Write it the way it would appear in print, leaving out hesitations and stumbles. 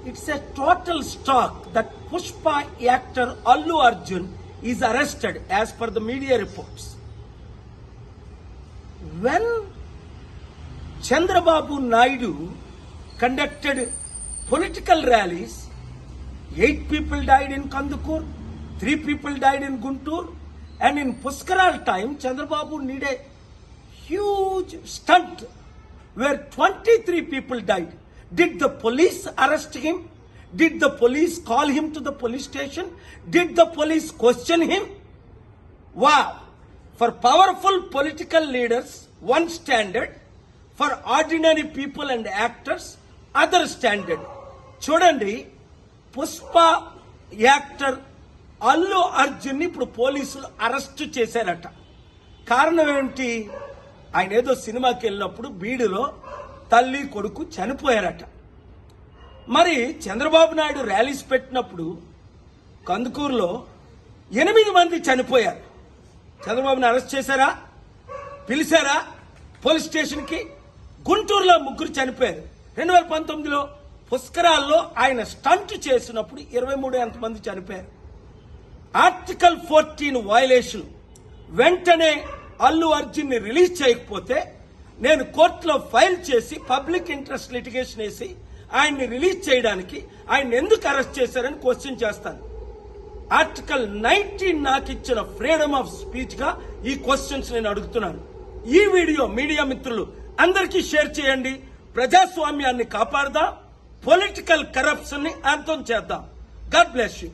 It's a total shock that Pushpa actor Allu Arjun is arrested as per the media reports. When Chandrababu Naidu conducted political rallies, 8 people died in Kandukur, 3 people died in Guntur, and in Puskaral time, Chandrababu need a huge stunt where 23 people died. Did the police arrest him? Did the police call him to the police station? Did the police question him? Wow! For powerful political leaders, one standard. For ordinary people and actors, other standard. చూడండి, Pushpa actor Allu Arjun ఇప్పుడు పోలీసులు arrest చేశారట. కారణం ఏంటి? ఆయన ఏదో సినిమాకి వెళ్ళినప్పుడు బీడులో తల్లి కొడుకు చనిపోయారట. మరి చంద్రబాబు నాయుడు ర్యాలీస్ పెట్టినప్పుడు కందుకూరులో 8 మంది చనిపోయారు. చంద్రబాబుని అరెస్ట్ చేశారా? పిలిచారా పోలీస్ స్టేషన్కి? గుంటూరులో 3 చనిపోయారు. 2019లో పుష్కరాల్లో ఆయన స్టంట్ చేసినప్పుడు 23 మంది చనిపోయారు. Article 14 violation. వెంటనే అల్లు అర్జున్ ని రిలీజ్ చేయకపోతే నేను కోర్టులో ఫైల్ చేసి పబ్లిక్ ఇంట్రెస్ట్ లిటిగేషన్ వేసి ఆయన్ని రిలీజ్ చేయడానికి ఆయన ఎందుకు అరెస్ట్ చేశారని క్వశ్చన్ చేస్తాను. ఆర్టికల్ 19 నాకు ఇచ్చిన ఫ్రీడమ్ ఆఫ్ స్పీచ్ గా ఈ క్వశ్చన్స్ నేను అడుగుతున్నాను. ఈ వీడియో మీడియా మిత్రులు అందరికీ షేర్ చేయండి. ప్రజాస్వామ్యాన్ని కాపాడదాం, పొలిటికల్ కరప్షన్ ని అంతం చేద్దాం. God bless you.